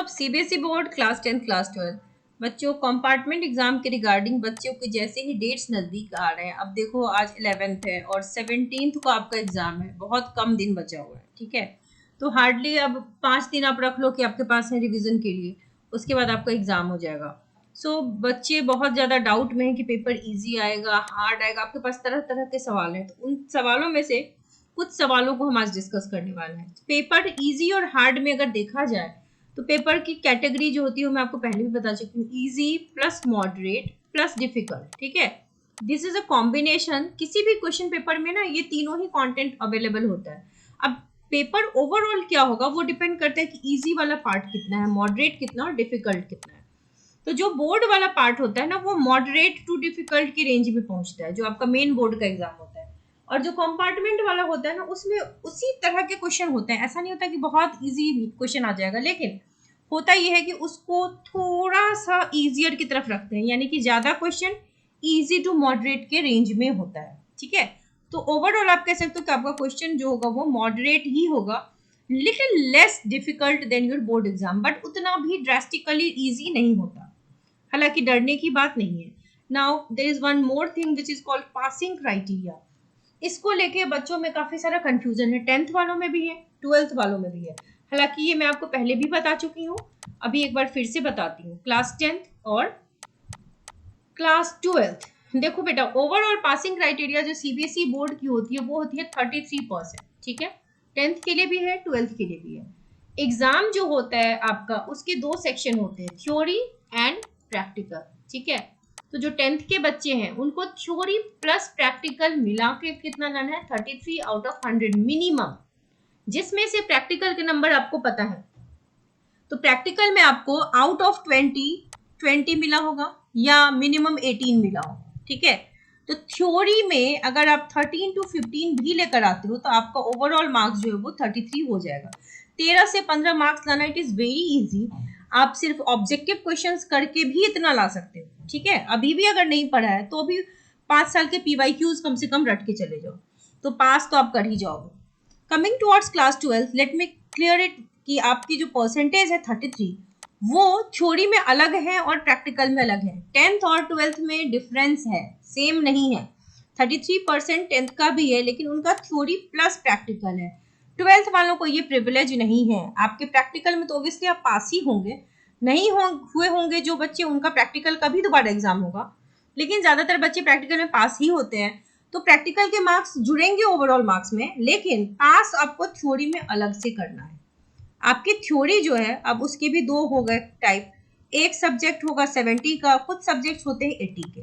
अब CBSE board class 10 class 12 बच्चों compartment exam के रिगार्डिंग बच्चों के जैसे ही डेट्स नज़दीक आ रहे हैं। अब देखो आज 11th है और 17th को आपका एग्जाम है, बहुत कम दिन बचा हुआ है। ठीक है, तो हार्डली अब 5 दिन आप रख लो कि आपके पास है रिवीजन के लिए, उसके बाद आपका एग्जाम हो जाएगा। सो बच्चे बहुत ज़्यादा डाउट में हैं कि पेपर ईजी आएगा हार्ड आएगा। आपके पास तरह तरह के सवाल हैं, तो उन सवालों में से कुछ सवालों को हम आज डिस्कस करने वाले हैं। पेपर इजी और हार्ड में अगर देखा जाए तो पेपर की कैटेगरी जो होती है मैं आपको पहले भी बता चुकी हूँ, easy plus moderate plus difficult. ठीक है, दिस इज अ कॉम्बिनेशन। किसी भी क्वेश्चन पेपर में ना ये तीनों ही कंटेंट अवेलेबल होता है। अब पेपर ओवरऑल क्या होगा वो डिपेंड करता है कि इजी वाला पार्ट कितना है, मॉडरेट कितना और डिफिकल्ट कितना है। तो जो बोर्ड वाला पार्ट होता है ना वो मॉडरेट टू डिफिकल्ट की रेंज में पहुंचता है, जो आपका मेन बोर्ड का एग्जाम होता है। और जो कंपार्टमेंट वाला होता है ना उसमें उसी तरह के क्वेश्चन होते हैं। ऐसा नहीं होता कि बहुत इजी क्वेश्चन आ जाएगा, लेकिन होता यह है कि उसको थोड़ा सा इजियर की तरफ रखते हैं, यानी कि ज्यादा क्वेश्चन इजी टू मॉडरेट के रेंज में होता है। ठीक है, तो ओवरऑल आप कह सकते हो कि आपका क्वेश्चन जो होगा वो मॉडरेट ही होगा, little less difficult than your board exam, but उतना भी ड्रास्टिकली इजी नहीं होता। हालांकि डरने की बात नहीं है। Now there is one more thing which is called passing criteria. इसको लेके बच्चों में काफी सारा कंफ्यूजन है, 10th वालों में भी है 12th वालों में भी है। हालांकि ये मैं आपको पहले भी बता चुकी हूँ, अभी एक बार फिर से बताती हूँ। क्लास 10th और क्लास 12th, देखो बेटा ओवरऑल पासिंग क्राइटेरिया जो सीबीएसई बोर्ड की होती है वो होती है 33%। ठीक है, 10th के लिए भी है 12th के लिए भी है। एग्जाम जो होता है आपका उसके दो सेक्शन होते हैं, थ्योरी एंड प्रैक्टिकल। ठीक है, तो जो 10th के बच्चे हैं उनको थ्योरी प्लस प्रैक्टिकल मिला के कितना लाना है, 33 आउट ऑफ 100 मिनिमम, जिसमें से प्रैक्टिकल के नंबर आपको पता है। तो प्रैक्टिकल में आपको आउट ऑफ 20 मिला होगा या मिनिमम 18 मिला होगा। ठीक है, तो थ्योरी में अगर आप 13 to 15 भी लेकर आते हो तो आपका ओवरऑल मार्क्स जो है वो 33 हो जाएगा। 13 से 15 मार्क्स लाना इट इज वेरी इजी। आप सिर्फ ऑब्जेक्टिव क्वेश्चंस करके भी इतना ला सकते हो। ठीक है, अभी भी अगर नहीं पढ़ा है तो अभी 5 साल के पीवाईक्यूज कम से कम रट के चले जाओ, तो पास तो आप कर ही जाओगे। Coming towards class 12, let me clear it कि आपकी जो परसेंटेज है 33 वो थ्योरी में अलग है और प्रैक्टिकल में अलग है। 10th और 12th में डिफरेंस है, सेम नहीं है। 33% 10th का भी है लेकिन उनका थ्योरी प्लस प्रैक्टिकल है। 12th वालों को ये प्रिविलेज नहीं है। आपके प्रैक्टिकल में तो ऑब्वियसली आप पास ही होंगे, नहीं हुए होंगे जो बच्चे उनका प्रैक्टिकल का भी दोबारा एग्जाम होगा, लेकिन ज्यादातर बच्चे प्रैक्टिकल में पास ही होते हैं। तो प्रैक्टिकल के मार्क्स जुड़ेंगे ओवरऑल मार्क्स में, लेकिन पास आपको थ्योरी में अलग से करना है। आपकी थ्योरी जो है अब उसके भी दो हो गए टाइप, एक सब्जेक्ट होगा 70 का, कुछ सब्जेक्ट होते हैं 80 के।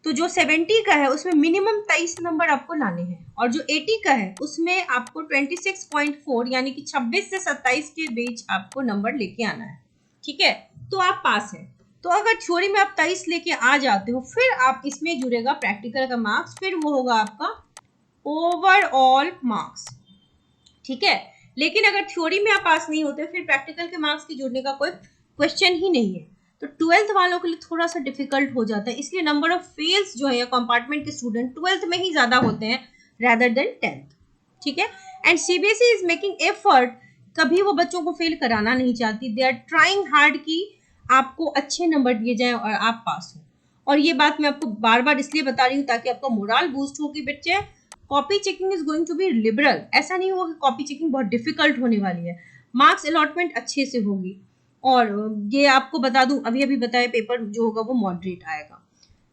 तो जो 70 का है उसमें मिनिमम 23 नंबर आपको लाने हैं, और जो 80 का है उसमें आपको 26.4 यानी कि 26 से 27 के बीच आपको नंबर लेके आना है। ठीक है, तो आप पास है। तो अगर थ्योरी में आप 23 लेके आ जाते हो फिर आप इसमें जुड़ेगा प्रैक्टिकल का मार्क्स, फिर वो होगा आपका ओवरऑल मार्क्स। ठीक है, लेकिन अगर थ्योरी में आप पास नहीं होते फिर प्रैक्टिकल के मार्क्स की जुड़ने का कोई क्वेश्चन ही नहीं है। तो 12th वालों के लिए थोड़ा सा डिफिकल्ट हो जाता है, इसलिए नंबर ऑफ फेल्स जो है कंपार्टमेंट के स्टूडेंट 12th में ही ज्यादा होते हैं रेदर देन 10th। ठीक है, and CBSE is making effort, कभी वो बच्चों को फेल कराना नहीं चाहती। दे आर ट्राइंग हार्ड कि आपको अच्छे नंबर दिए जाएं और आप पास हो। और ये बात मैं आपको बार बार इसलिए बता रही हूँ ताकि आपका मोरल बूस्ट हो कि बच्चे copy checking is going to be liberal. ऐसा नहीं होगा कि कॉपी चेकिंग बहुत डिफिकल्ट होने वाली है, मार्क्स अलॉटमेंट अच्छे से होगी। और ये आपको बता दूं अभी अभी बताया पेपर जो होगा वो मॉडरेट आएगा।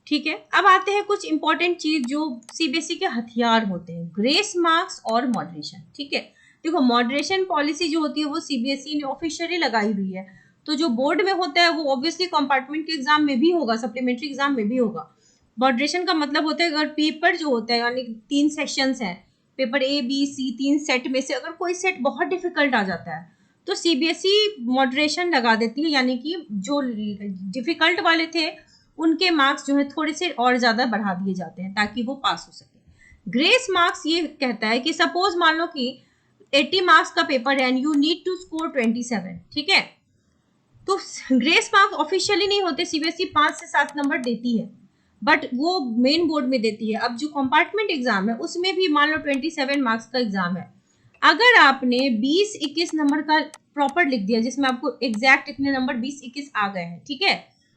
ठीक है, अब आते हैं कुछ इंपॉर्टेंट चीज जो सीबीएसई के हथियार होते हैं, ग्रेस मार्क्स और मॉडरेशन। ठीक है, देखो मॉडरेशन पॉलिसी जो होती है वो सीबीएसई ने ऑफिशियली लगाई हुई है। तो जो बोर्ड में होता है वो ऑब्वियसली कंपार्टमेंट के एग्जाम में भी होगा, सप्लीमेंट्री एग्जाम में भी होगा। मॉडरेशन का मतलब होता है अगर पेपर जो होता है यानी 3 सेक्शंस हैं, paper A B C 3 set में से अगर कोई सेट बहुत डिफिकल्ट आ जाता है तो सीबीएसई मॉडरेशन लगा देती है, यानी कि जो डिफिकल्ट वाले थे उनके मार्क्स जो है थोड़े से और ज्यादा बढ़ा दिए जाते हैं ताकि वो पास हो सके। ग्रेस मार्क्स ये कहता है कि सपोज मान लो कि 80 मार्क्स का पेपर है and you need to score 27। ठीक है, तो ग्रेस मार्क्स ऑफिशियली नहीं होते, सीबीएसई 5 से 7 नंबर देती है बट वो मेन बोर्ड में देती है। अब जो कंपार्टमेंट एग्जाम है उसमें भी मान लो 27 मार्क्स का एग्जाम है, अगर आपने 20-21 नंबर का प्रॉपर लिख दिया जिसमें आपको एग्जैक्ट इतने नंबर 20-21 आ गए हैं, ठीक है,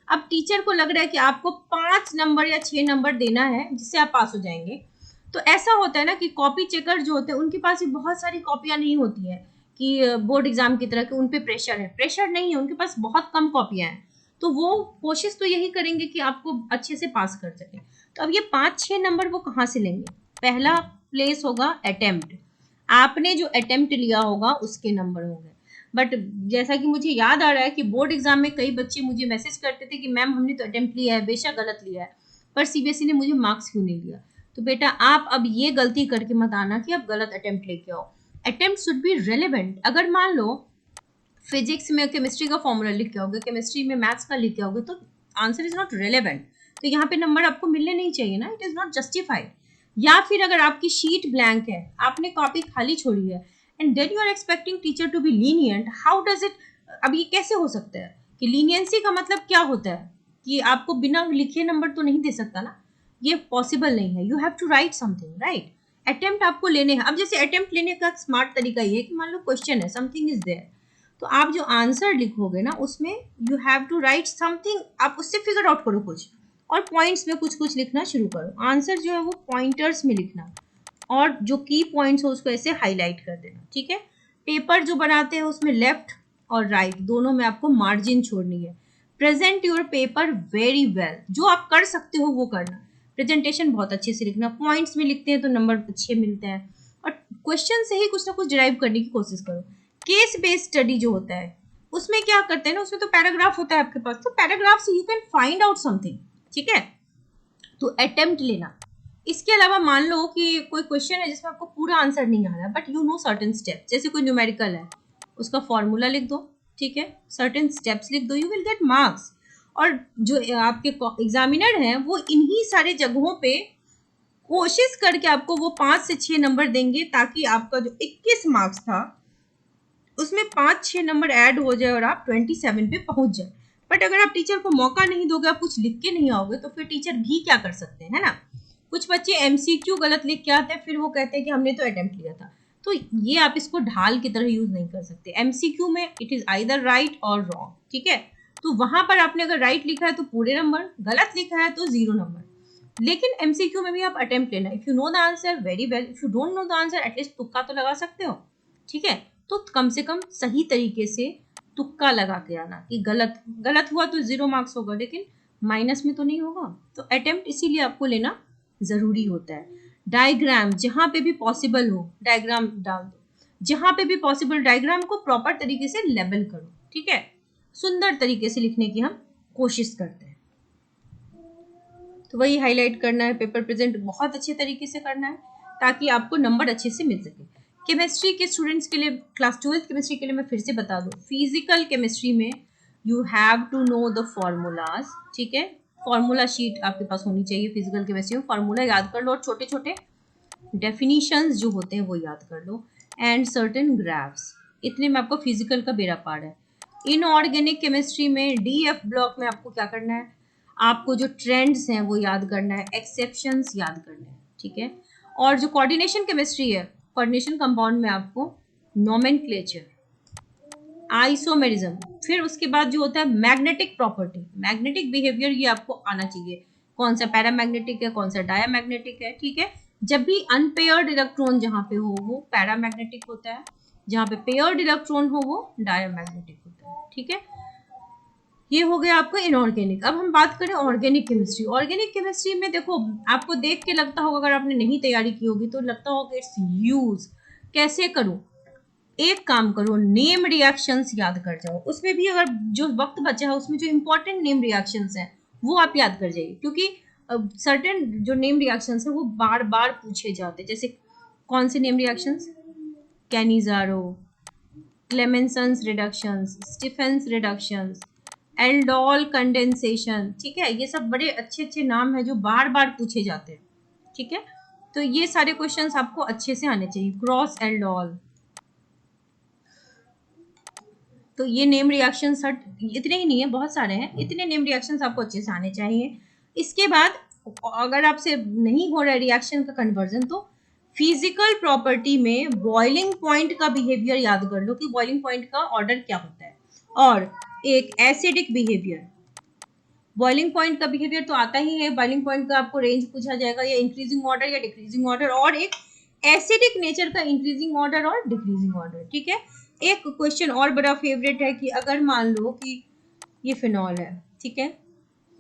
अब टीचर को लग रहा है कि आपको 5 नंबर या 6 नंबर देना है जिससे आप पास हो जाएंगे, तो ऐसा होता है ना कि कॉपी चेकर जो होते हैं उनके पास भी बहुत सारी कॉपियां नहीं होती हैं कि बोर्ड एग्जाम की तरह कि उन पे प्रेशर है, प्रेशर नहीं है, उनके पास बहुत कम कॉपियां हैं, तो वो कोशिश तो यही करेंगे कि आपको अच्छे से पास कर सके। तो अब ये 5-6 नंबर वो कहाँ से लेंगे? पहला प्लेस होगा अटेम्प्ट, आपने जो अटेम्प्ट लिया होगा उसके नंबर होंगे। बट जैसा कि मुझे याद आ रहा है कि बोर्ड एग्जाम में कई बच्चे मुझे मैसेज करते थे कि मैम हमने तो अटेम्प्ट लिया है, बेशक गलत लिया है, पर सीबीएसई ने मुझे मार्क्स क्यों नहीं दिया? तो बेटा आप अब ये गलती करके मत आना कि आप गलत अटेम्प्ट लेके आओ। Attempt should be relevant. अगर मान लो फिजिक्स में केमिस्ट्री का फॉर्मूला लिख के आओगे, केमिस्ट्री में मैथ्स का लिख के आओगे, तो आंसर इज नॉट रेलेवेंट, तो यहाँ पे नंबर आपको मिलने नहीं चाहिए ना, इट इज नॉट जस्टिफाइड। या फिर अगर आपकी शीट ब्लैंक है, आपने कॉपी खाली छोड़ी है, and then you are expecting teacher to be lenient, how does it? अब ये कैसे हो सकता है कि लीनियंसी का मतलब क्या होता है कि आपको बिना लिखे नंबर तो नहीं दे सकता ना, ये पॉसिबल नहीं है। You have to write something, right? Attempt आपको लेने हैं। अब जैसे अटेम्प्ट लेने का स्मार्ट तरीका ये है कि मान लो क्वेश्चन है, समथिंग इज देयर, तो आप जो आंसर लिखोगे ना उसमें you have to write something, आप उससे फिगर आउट करो कुछ, और पॉइंट्स में कुछ कुछ लिखना शुरू करो। आंसर जो है वो पॉइंटर्स में लिखना, और जो की पॉइंट्स हो उसको ऐसे हाईलाइट कर देना, ठीक है? पेपर जो बनाते हैं उसमें लेफ्ट और राइट दोनों में आपको मार्जिन छोड़नी है। Present your paper very well, जो आप कर सकते हो वो करना। प्रेजेंटेशन बहुत अच्छे से लिखना, पॉइंट्स में लिखते हैं तो नंबर अच्छे मिलते हैं, और क्वेश्चन से ही कुछ ना कुछ डिराइव करने की कोशिश करो। केस बेस्ड स्टडी जो होता है उसमें क्या करते हैं ना, उसमें तो पैराग्राफ होता है आपके पास, तो पैराग्राफ से you can find out something, ठीक है? तो अटेम्प्ट लेना। इसके अलावा मान लो कि कोई क्वेश्चन है जिसमें आपको पूरा आंसर नहीं आ रहा है, but you know certain step, जैसे कोई न्यूमेरिकल है उसका फॉर्मूला लिख दो, ठीक है, सर्टेन स्टेप्स लिख दो, यू विल गेट मार्क्स। और जो आपके एग्जामिनर हैं वो इन्हीं सारे जगहों पे कोशिश करके आपको वो 5 से 6 नंबर देंगे, ताकि आपका जो 21 मार्क्स था उसमें 5-6 नंबर ऐड हो जाए और आप 27 पे पहुंच जाए। बट अगर आप टीचर को मौका नहीं दोगे, आप कुछ लिख के नहीं आओगे, तो फिर टीचर भी क्या कर सकते हैं, है ना? कुछ बच्चे एमसीक्यू गलत लिख के आते हैं, फिर वो कहते हैं कि हमने तो अटेम्प्ट लिया था, तो ये आप इसको ढाल की तरह यूज नहीं कर सकते। एमसीक्यू में इट इज आइदर राइट और रॉन्ग, ठीक है? तो वहां पर आपने अगर राइट लिखा है तो पूरे नंबर, गलत लिखा है तो 0 नंबर। लेकिन एमसीक्यू में भी आप अटेम्प्ट लेना, if you know the answer very well, if you don't know the answer at least तुक्का तो लगा सकते हो, ठीक है? तो कम से कम सही तरीके से तुक्का लगा के आना कि गलत गलत हुआ तो 0 मार्क्स होगा, लेकिन माइनस में तो नहीं होगा। तो अटेम्प्ट इसीलिए आपको लेना जरूरी होता है। डायग्राम जहां पे भी पॉसिबल हो डायग्राम डाल दो, जहां पे भी पॉसिबल डायग्राम को प्रॉपर तरीके से लेबल करो, ठीक है? सुंदर तरीके से लिखने की हम कोशिश करते हैं। तो वही हाईलाइट करना है, पेपर प्रेजेंट बहुत अच्छे तरीके से करना है ताकि आपको नंबर अच्छे से मिल सके। केमिस्ट्री के स्टूडेंट्स के लिए, क्लास 12th केमिस्ट्री के लिए मैं फिर से बता दूं, फिजिकल केमिस्ट्री में you have to know the formulas, ठीक है? फॉर्मूला शीट आपके पास होनी चाहिए फिजिकल केमिस्ट्री में, फॉर्मूला याद कर लो और छोटे छोटे डेफिनेशंस जो होते हैं वो याद कर लो, एंड सर्टेन ग्राफ्स। इतने में आपको फिजिकल का बेड़ा पार है। इनऑर्गेनिक केमिस्ट्री में डीएफ ब्लॉक में आपको क्या करना है, आपको जो ट्रेंड्स हैं वो याद करना है, एक्सेप्शंस याद करने हैं, ठीक है? और जो कोऑर्डिनेशन केमिस्ट्री है, कोऑर्डिनेशन कंपाउंड में आपको नोमेनक्लेचर, आइसोमेरिज्म, फिर उसके बाद जो होता है मैग्नेटिक प्रॉपर्टी, मैग्नेटिक बिहेवियर, ये आपको आना चाहिए, कौन सा पैरामैग्नेटिक है कौन सा डायमैग्नेटिक है, ठीक है? जब भी अनपेयर्ड इलेक्ट्रॉन जहाँ पे हो वो पैरामैग्नेटिक होता है, जहाँ पे पेयर्ड इलेक्ट्रॉन हो वो डायमैग्नेटिक होता है, ठीक है? ये हो गया आपको इनऑर्गेनिक। अब हम बात करें ऑर्गेनिक केमिस्ट्री। ऑर्गेनिक केमिस्ट्री में देखो, आपको देख के लगता होगा, अगर आपने नहीं तैयारी की होगी तो लगता होगा इट्स यूज, कैसे करूं? एक काम करो, नेम रिएक्शंस याद कर जाओ। उसमें भी अगर जो वक्त बचा है उसमें जो इंपॉर्टेंट नेम रिएक्शंस हैं वो आप याद कर जाइए, क्योंकि सर्टेन जो नेम रिएक्शंस है वो बार बार पूछे जाते हैं। जैसे कौन से name reactions? Cannizzaro, Clemmensen's reductions, Stephen's reductions, aldol condensation, ठीक है? ये सब बड़े अच्छे अच्छे नाम है जो बार बार पूछे जाते हैं, ठीक है? तो ये सारे क्वेश्चंस आपको अच्छे से आने चाहिए। क्रॉस एल्डोल, तो ये नेम रिएक्शन सट इतने ही नहीं है, बहुत सारे हैं, इतने नेम रिएक्शंस आपको अच्छे से आने चाहिए। इसके बाद अगर आपसे नहीं हो रहा है रिएक्शन का कन्वर्जन, तो फिजिकल प्रॉपर्टी में बॉइलिंग पॉइंट का बिहेवियर याद कर लो कि बॉइलिंग पॉइंट का ऑर्डर क्या होता है, और एक एसिडिक बिहेवियर। बॉइलिंग पॉइंट का बिहेवियर तो आता ही है, बॉइलिंग पॉइंट का आपको रेंज पूछा जाएगा या इंक्रीजिंग ऑर्डर या डिक्रीजिंग ऑर्डर, और एक एसिडिक नेचर का इंक्रीजिंग ऑर्डर और डिक्रीजिंग ऑर्डर। ठीक है, एक क्वेश्चन और बड़ा फेवरेट है कि अगर मान लो कि ये फिनॉल है, ठीक है,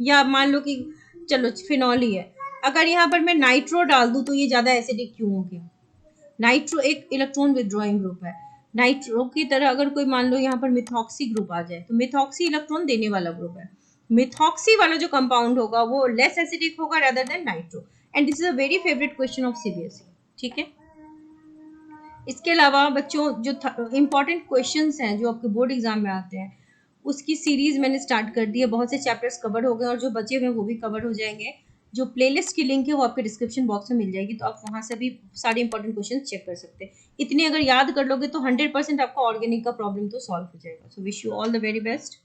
या मान लो कि चलो फिनॉल ही है, अगर यहाँ पर मैं नाइट्रो डाल दूं तो ये ज्यादा एसिडिक क्यों हो गया? नाइट्रो एक इलेक्ट्रॉन विथड्रॉइंग ग्रुप है, नाइट्रो की तरह अगर कोई मान लो यहाँ पर मिथॉक्सी ग्रुप आ जाए तो मिथॉक्सी इलेक्ट्रॉन देने वाला ग्रुप है, मिथॉक्सी वाला जो कंपाउंड होगा वो लेस एसिडिक होगा rather than nitro, and this is a very favourite question of CBSE. ठीक है, इसके अलावा बच्चों जो इंपॉर्टेंट क्वेश्चंस हैं जो आपके बोर्ड एग्जाम में आते हैं उसकी सीरीज मैंने स्टार्ट कर दी है, बहुत से चैप्टर्स कवर हो गए और जो बचे हुए वो भी कवर हो जाएंगे। जो प्लेलिस्ट की लिंक है वो आपके डिस्क्रिप्शन बॉक्स में मिल जाएगी, तो आप वहां से भी सारे इंपॉर्टेंट क्वेश्चन चेक कर सकते हैं। इतने अगर याद कर लोगे तो 100% आपका ऑर्गेनिक का प्रॉब्लम तो सॉल्व हो जाएगा। So wish you all the very best.